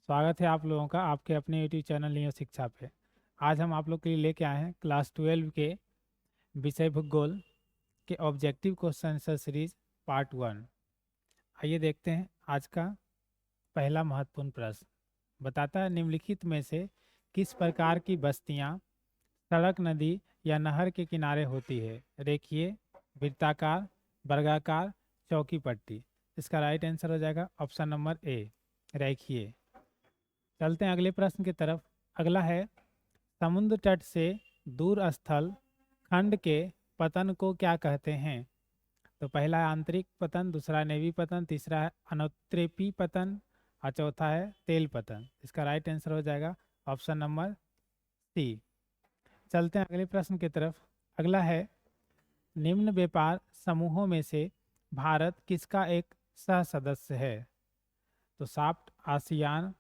स्वागत है आप लोगों का आपके अपने यूट्यूब चैनल नियो शिक्षा पे। आज हम आप लोग के लिए लेके आए हैं क्लास 12 के विषय भूगोल के objective question answer series part 1। आइए देखते हैं आज का पहला महत्वपूर्ण प्रश्न। बताता है निम्नलिखित में से किस प्रकार की बस्तियां सड़क, नदी या नहर के किनारे होती है? रेखीय, वृत्ताकार, वर्गाकार, चौकी पट्टी। इसका राइट आंसर हो जाएगा ऑप्शन नंबर ए, रेखीय। चलते हैं अगले प्रश्न की तरफ। अगला है समुद्र तट से दूर स्थल खंड के पतन को क्या कहते हैं? तो पहला है आंतरिक पतन, दूसरा है नेवी पतन, तीसरा है अनुत्रेपी पतन और चौथा है तेल पतन। इसका राइट आंसर हो जाएगा ऑप्शन नंबर सी। चलते हैं अगले प्रश्न की तरफ। अगला है निम्न व्यापार समूहों में से भारत किसका एक सह सदस्य है? तो साफ्ट, आसियान,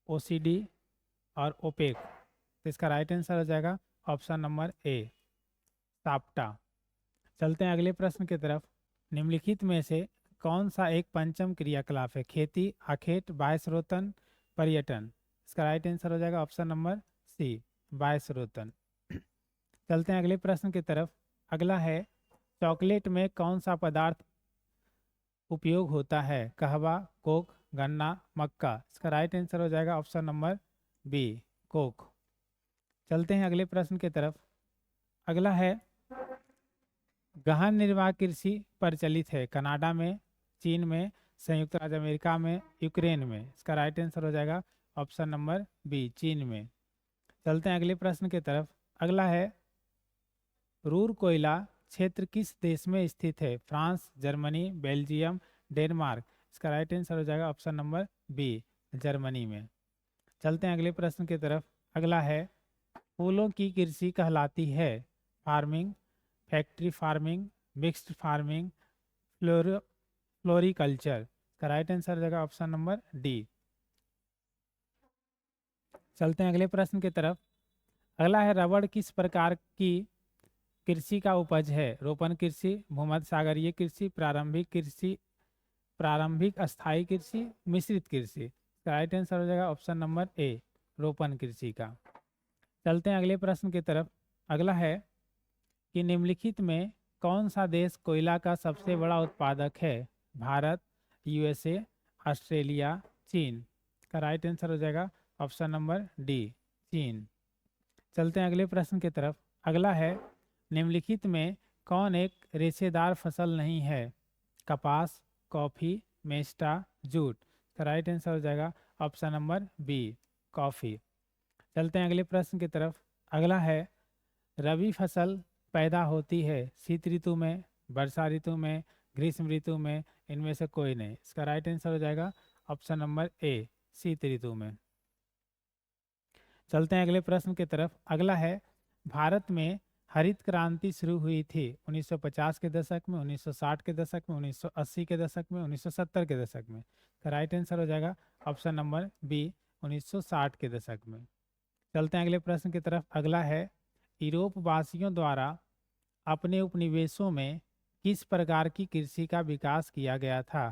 ओसीडी और ओपेक। तो इसका राइट आंसर हो जाएगा ऑप्शन नंबर ए, साप्टा। चलते हैं अगले प्रश्न की तरफ। निम्नलिखित में से कौन सा एक पंचम क्रियाकलाप है? खेती, आखेट, वायस्रोतन, पर्यटन। इसका राइट आंसर हो जाएगा ऑप्शन नंबर सी, वायस्रोतन। चलते हैं अगले प्रश्न की तरफ। अगला है चॉकलेट में कौन सा पदार्थ उपयोग होता है? कहवा, कोक, गन्ना, मक्का। इसका राइट आंसर हो जाएगा ऑप्शन नंबर बी, कोक। चलते हैं अगले प्रश्न की तरफ। अगला है गहन निर्वाह कृषि प्रचलित है कनाडा में, चीन में, संयुक्त राज्य अमेरिका में, यूक्रेन में। इसका राइट आंसर हो जाएगा ऑप्शन नंबर बी, चीन में। चलते हैं अगले प्रश्न की तरफ। अगला है रूर कोयला क्षेत्र किस देश में स्थित है? France, Germany, Belgium, Denmark. इसका राइट आंसर हो जाएगा ऑप्शन नंबर बी, जर्मनी में। चलते हैं अगले प्रश्न की तरफ। अगला है फूलों की कृषि कहलाती है farming, factory farming, mixed farming, floriculture. का राइट आंसर हो जाएगा ऑप्शन नंबर डी। चलते हैं अगले प्रश्न की तरफ। अगला है रबड़ किस प्रकार की कृषि का उपज है? रोपण कृषि, भूमध्य सागरीय कृषि, प्रारंभिक कृषि, प्रारंभिक अस्थायी कृषि, मिश्रित कृषि। राइट आंसर हो जाएगा ऑप्शन नंबर ए, रोपण कृषि का। चलते हैं अगले प्रश्न की तरफ। अगला है कि निम्नलिखित में कौन सा देश कोयला का सबसे बड़ा उत्पादक है? भारत, यूएसए, ऑस्ट्रेलिया, चीन। का राइट आंसर हो जाएगा ऑप्शन नंबर डी, चीन। चलते हैं अगले प्रश्न की तरफ। अगला है निम्नलिखित में कौन एक रेशेदार फसल नहीं है? कपास, कॉफी, मेस्टा, जूट। का राइट आंसर हो जाएगा ऑप्शन नंबर बी, कॉफी। चलते हैं अगले प्रश्न की तरफ। अगला है रबी फसल पैदा होती है शीत ऋतु में, वर्षा ऋतु में, ग्रीष्म ऋतु में, इनमें से कोई नहीं। इसका राइट आंसर हो जाएगा ऑप्शन नंबर ए, शीत ऋतु में। चलते हैं अगले प्रश्न की तरफ। अगला है भारत में हरित क्रांति शुरू हुई थी 1950 के दशक में, 1960 के दशक में, 1980 के दशक में, 1970 के दशक में। का राइट आंसर हो जाएगा ऑप्शन नंबर बी, 1960 के दशक में। चलते हैं अगले प्रश्न की तरफ। अगला है यूरोप वासियों द्वारा अपने उपनिवेशों में किस प्रकार की कृषि का विकास किया गया था?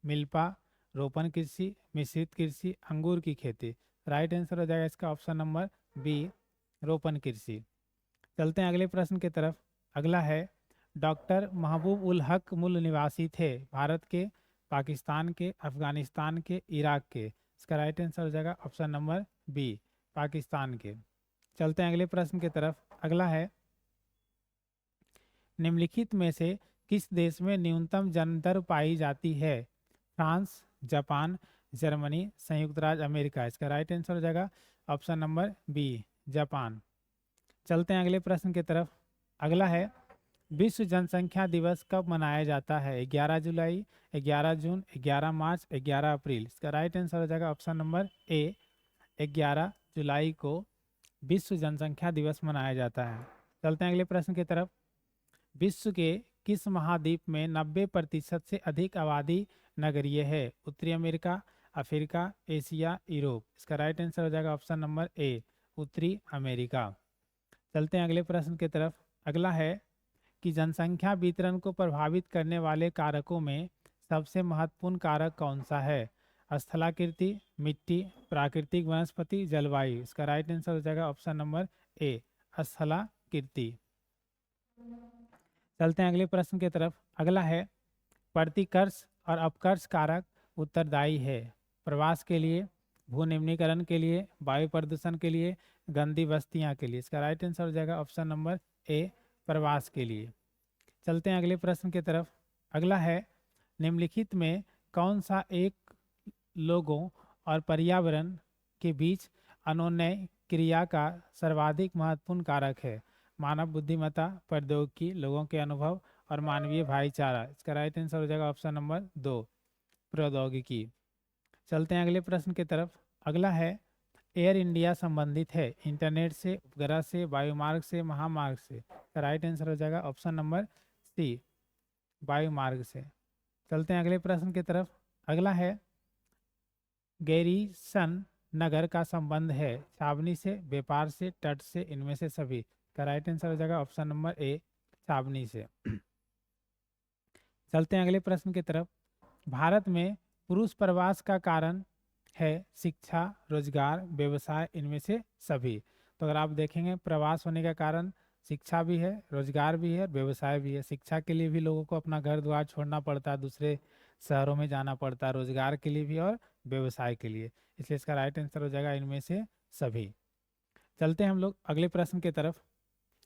मिल्पा, रोपण कृषि, मिश्रित कृषि, अंगूर की खेती। राइट आंसर हो जाएगा इसका ऑप्शन नंबर बी, रोपण कृषि। चलते हैं अगले प्रश्न की तरफ। अगला है डॉक्टर महबूब उल हक मूल निवासी थे भारत के, पाकिस्तान के, अफगानिस्तान के, इराक के। इसका राइट आंसर हो जाएगा ऑप्शन नंबर बी, पाकिस्तान के। चलते हैं अगले प्रश्न की तरफ। अगला है निम्नलिखित में से किस देश में न्यूनतम जन्म दर पाई जाती है? फ्रांस, जापान, जर्मनी, संयुक्त राज्य अमेरिका। इसका राइट आंसर हो जाएगा ऑप्शन नंबर बी, जापान। चलते हैं अगले प्रश्न की तरफ। अगला है विश्व जनसंख्या दिवस कब मनाया जाता है? 11 जुलाई, 11 जून, 11 मार्च, 11 अप्रैल। इसका राइट आंसर हो जाएगा ऑप्शन नंबर ए, 11 जुलाई को विश्व जनसंख्या दिवस मनाया जाता है। चलते हैं अगले प्रश्न की तरफ। विश्व के किस महाद्वीप में 90% से अधिक आबादी नगरीय है? उत्तरी अमेरिका, अफ्रीका, एशिया, यूरोप। इसका राइट आंसर हो जाएगा ऑप्शन नंबर ए, उत्तरी अमेरिका। चलते हैं अगले प्रश्न की तरफ। अगला है कि जनसंख्या वितरण को प्रभावित करने वाले कारकों में सबसे महत्वपूर्ण कारक कौन सा है? स्थलाकृति, मिट्टी, प्राकृतिक वनस्पति, जलवायु। इसका राइट आंसर हो जाएगा ऑप्शन नंबर ए, स्थलाकृति। चलते हैं अगले प्रश्न की तरफ। अगला है प्रतिकर्ष और अपकर्ष कारक उत्तरदायी है प्रवास के लिए, भूनिम्नीकरण के लिए, वायु प्रदूषण के लिए, गंदी बस्तियां के लिए। इसका राइट आंसर हो जाएगा ऑप्शन नंबर ए, प्रवास के लिए। चलते हैं अगले प्रश्न की तरफ। अगला है निम्नलिखित में कौन सा एक लोगों और पर्यावरण के बीच अनुन्वय क्रिया का सर्वाधिक महत्वपूर्ण कारक है? मानव बुद्धिमत्ता, प्रौद्योगिकी, लोगों के अनुभव और मानवीय भाईचारा। इसका राइट आंसर हो जाएगा ऑप्शन नंबर 2, प्रौद्योगिकी। चलते हैं अगले प्रश्न की तरफ। अगला है एयर इंडिया संबंधित है इंटरनेट से, उपग्रह से, वायुमार्ग से, महामार्ग से। राइट आंसर हो जाएगा ऑप्शन नंबर सी, वायुमार्ग से। चलते हैं अगले प्रश्न की तरफ। अगला है गैरीसन नगर का संबंध है छावनी से, व्यापार से, तट से, इनमें से सभी। का राइट आंसर हो जाएगा ऑप्शन नंबर ए, छावनी से। चलते हैं अगले प्रश्न की तरफ। भारत में पुरुष प्रवास का कारण है शिक्षा, रोजगार, व्यवसाय, इनमें से सभी। तो अगर आप देखेंगे प्रवास होने का कारण शिक्षा भी है, रोजगार भी है, व्यवसाय भी है। शिक्षा के लिए भी लोगों को अपना घर द्वार छोड़ना पड़ता है, दूसरे शहरों में जाना पड़ता है, रोजगार के लिए भी और व्यवसाय के लिए। इसलिए इसका राइट आंसर हो जाएगा इनमें से सभी। चलते हैं हम लोग अगले प्रश्न की तरफ।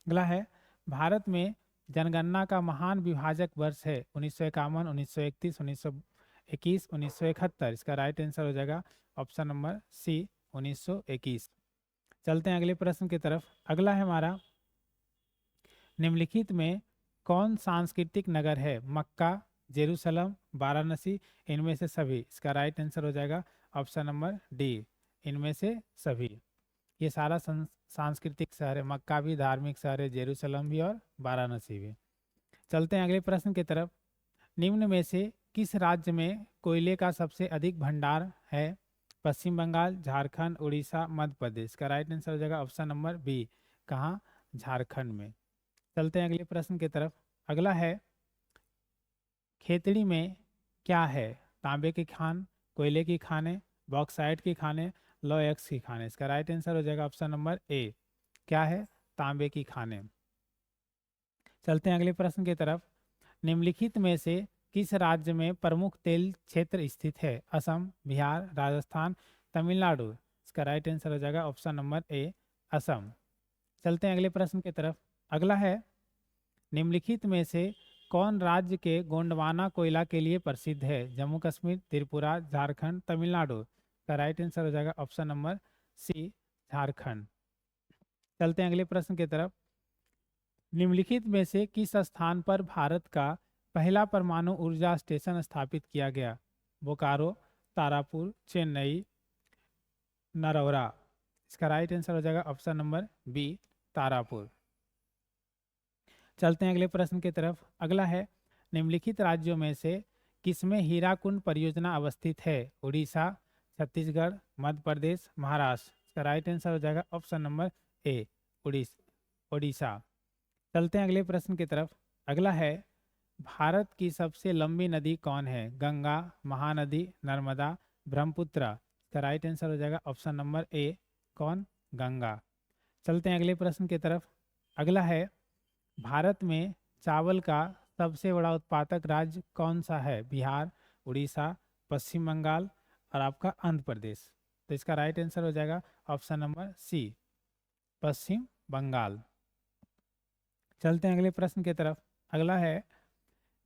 अगला है भारत में जनगणना का महान विभाजक वर्ष है 1951, 1931, 1921, 1971। इसका राइट आंसर हो जाएगा ऑप्शन नंबर सी, 1921। चलते हैं अगले प्रश्न की तरफ। अगला है हमारा निम्नलिखित में कौन सांस्कृतिक नगर है? मक्का, जेरूसलम, वाराणसी, इनमें से सभी। इसका राइट आंसर हो जाएगा ऑप्शन नंबर डी, इनमें से सभी। ये सारा सांस्कृतिक शहर है, मक्का भी धार्मिक शहर है, जेरूसलम भी और वाराणसी भी। चलते हैं अगले प्रश्न की तरफ। निम्न में से किस राज्य में कोयले का सबसे अधिक भंडार है? पश्चिम बंगाल, झारखंड, उड़ीसा, मध्य प्रदेश। का राइट आंसर हो जाएगा ऑप्शन नंबर बी, कहाँ? झारखंड में। चलते हैं अगले प्रश्न की तरफ। अगला है खेतड़ी में क्या है? तांबे की खान, कोयले की खाने, बॉक्साइट की खाने, लौह अयस्क की खाने। इसका राइट आंसर हो जाएगा ऑप्शन नंबर ए, क्या है? तांबे की खाने। चलते हैं अगले प्रश्न की तरफ। निम्नलिखित में से किस राज्य में प्रमुख तेल क्षेत्र स्थित है? असम, बिहार, राजस्थान, तमिलनाडु। इसका राइट आंसर हो जाएगा ऑप्शन नंबर ए, असम। चलते हैं अगले प्रश्न की तरफ। अगला है निम्नलिखित में से कौन राज्य के गोंडवाना कोयला के लिए प्रसिद्ध है? जम्मू कश्मीर, त्रिपुरा, झारखंड, तमिलनाडु। का राइट आंसर हो जाएगा ऑप्शन नंबर सी, झारखंड। चलते हैं अगले प्रश्न की तरफ। निम्नलिखित में से किस स्थान पर भारत का पहला परमाणु ऊर्जा स्टेशन स्थापित किया गया? बोकारो, तारापुर, चेन्नई, नरौरा। इसका राइट आंसर हो जाएगा ऑप्शन नंबर बी, तारापुर। चलते हैं अगले प्रश्न की तरफ। अगला है निम्नलिखित राज्यों में से किसमें हीराकुंड परियोजना अवस्थित है? उड़ीसा, छत्तीसगढ़, मध्य प्रदेश, महाराष्ट्र। इसका राइट आंसर हो जाएगा ऑप्शन नंबर ए, उड़ीसा। चलते हैं अगले प्रश्न की तरफ। अगला है भारत की सबसे लंबी नदी कौन है? गंगा, महानदी, नर्मदा, ब्रह्मपुत्र। इसका राइट आंसर हो जाएगा ऑप्शन नंबर ए, कौन? गंगा। चलते हैं अगले प्रश्न की तरफ। अगला है भारत में चावल का सबसे बड़ा उत्पादक राज्य कौन सा है? बिहार, उड़ीसा, पश्चिम बंगाल और आपका आंध्र प्रदेश। तो इसका राइट आंसर हो जाएगा ऑप्शन नंबर सी, पश्चिम बंगाल। चलते हैं अगले प्रश्न की तरफ। अगला है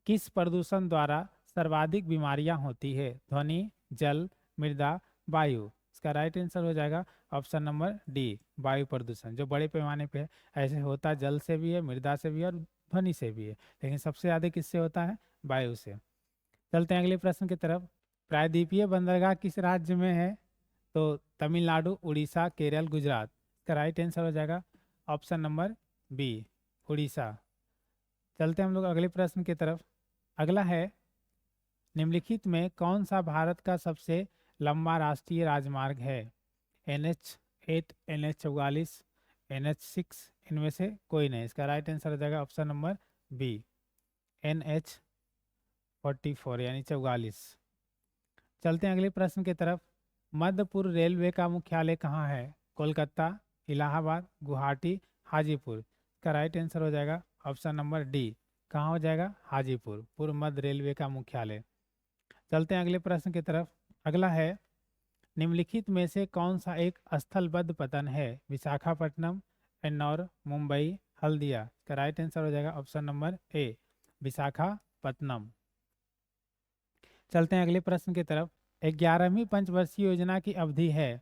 किस प्रदूषण द्वारा सर्वाधिक बीमारियां होती है? ध्वनि, जल, मृदा, वायु। इसका राइट आंसर हो जाएगा ऑप्शन नंबर डी, वायु प्रदूषण, जो बड़े पैमाने पे है। ऐसे होता जल से भी है, मृदा से भी है और ध्वनि से भी है, लेकिन सबसे ज़्यादा किससे होता है? वायु से। चलते हैं अगले प्रश्न की तरफ। प्रायद्वीपीय बंदरगाह किस राज्य में है? तो तमिलनाडु, उड़ीसा, केरल, गुजरात। इसका राइट आंसर हो जाएगा ऑप्शन नंबर बी, उड़ीसा। चलते हैं हम लोग अगले प्रश्न की तरफ। अगला है निम्नलिखित में कौन सा भारत का सबसे लंबा राष्ट्रीय राजमार्ग है? NH8, NH44, NH6, इनमें से कोई नहीं। इसका राइट आंसर हो जाएगा ऑप्शन नंबर बी, NH44 यानी 44। चलते हैं अगले प्रश्न की तरफ। मध्य पूर्व रेलवे का मुख्यालय कहाँ है? कोलकाता, इलाहाबाद, गुवाहाटी, हाजीपुर। इसका राइट आंसर हो जाएगा ऑप्शन नंबर डी। कहाँ हो जाएगा? हाजीपुर, पूर्व मध्य रेलवे का मुख्यालय। चलते हैं अगले प्रश्न की तरफ। अगला है, निम्नलिखित में से कौन सा एक स्थलबद्ध पतन है? विशाखापट्टनम, एन्नौर, मुंबई, हल्दिया। इसका राइट आंसर हो जाएगा ऑप्शन नंबर ए, विशाखापट्टनम। चलते हैं अगले प्रश्न की तरफ। 11वीं पंचवर्षीय योजना की अवधि है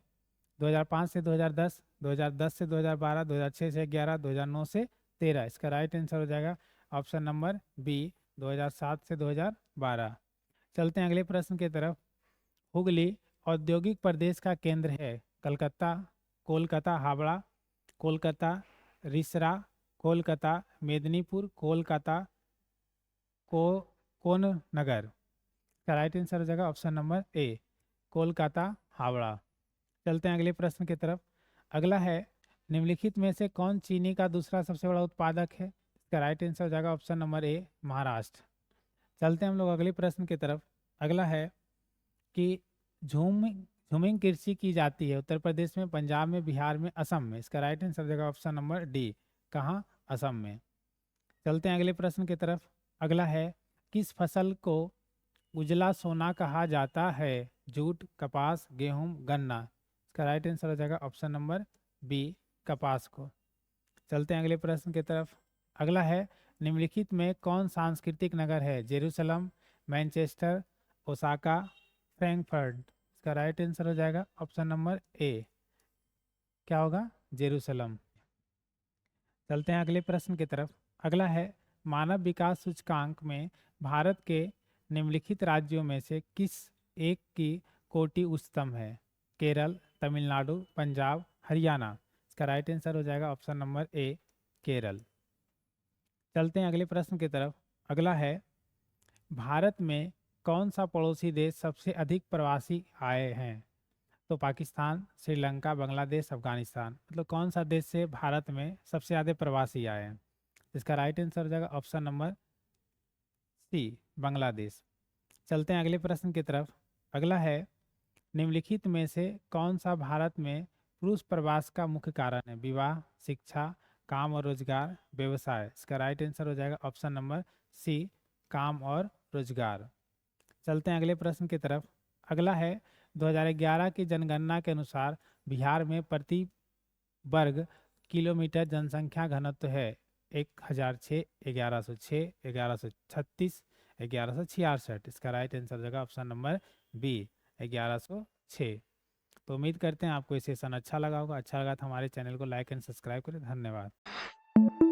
2005 से 2010, 2010 से 2012, 2006 से 11, 2009 से 13। इसका राइट आंसर हो जाएगा ऑप्शन नंबर बी, 2007 से 2012। चलते हैं अगले प्रश्न की तरफ। हुगली औद्योगिक प्रदेश का केंद्र है? कलकत्ता, कोलकाता हावड़ा, कोलकाता रिसरा, कोलकाता मेदिनीपुर, कोलकाता को कोन नगर। का राइट आंसर हो जाएगा option number A, Kolkata Howrah. चलते हैं अगले प्रश्न की तरफ। अगला है, निम्नलिखित में से कौन चीनी का दूसरा सबसे बड़ा उत्पादक है? इसका राइट आंसर हो जाएगा ऑप्शन नंबर ए, महाराष्ट्र। चलते हैं हम लोग अगले प्रश्न की तरफ। अगला है कि झूमिंग कृषि की जाती है उत्तर प्रदेश में, पंजाब में, बिहार में, असम में। इसका राइट आंसर हो जाएगा ऑप्शन नंबर डी, कहाँ? असम में। चलते हैं अगले प्रश्न की तरफ। अगला है, किस फसल को उजला सोना कहा जाता है? जूट, कपास, गेहूं, गन्ना। इसका राइट आंसर हो जाएगा ऑप्शन नंबर बी, कपास को। चलते हैं अगले प्रश्न की तरफ। अगला है, निम्नलिखित में कौन सांस्कृतिक नगर है? Jerusalem, Manchester, Osaka, Frankfurt. इसका राइट आंसर हो जाएगा ऑप्शन नंबर ए, क्या होगा? जेरूसलम। चलते हैं अगले प्रश्न की तरफ। अगला है, मानव विकास सूचकांक में भारत के निम्नलिखित राज्यों में से किस एक की कोटि उच्चतम है? केरल, तमिलनाडु, पंजाब, हरियाणा। इसका राइट आंसर हो जाएगा ऑप्शन नंबर ए, केरल। चलते हैं अगले प्रश्न की तरफ। अगला है, भारत में कौन सा पड़ोसी देश सबसे अधिक प्रवासी आए हैं? तो पाकिस्तान, श्रीलंका, बांग्लादेश, अफगानिस्तान। मतलब कौन सा देश से भारत में सबसे ज़्यादा प्रवासी आए हैं? इसका राइट आंसर हो जाएगा ऑप्शन नंबर सी, बांग्लादेश। चलते हैं अगले प्रश्न की तरफ। अगला है, निम्नलिखित में से कौन सा भारत में पुरुष प्रवास का मुख्य कारण है? विवाह, शिक्षा, काम और रोजगार, व्यवसाय। इसका राइट आंसर हो जाएगा ऑप्शन नंबर सी, काम और रोजगार। चलते हैं अगले प्रश्न की तरफ। अगला है, 2011 की जनगणना के अनुसार बिहार में प्रति वर्ग किलोमीटर जनसंख्या घनत्व है 1006, 1106, 1136, 1166। इसका राइट आंसर हो जाएगा ऑप्शन नंबर बी, 1106। तो उम्मीद करते हैं आपको ये सेशन अच्छा लगा होगा। अच्छा लगा तो हमारे चैनल को लाइक एंड सब्सक्राइब करें। धन्यवाद।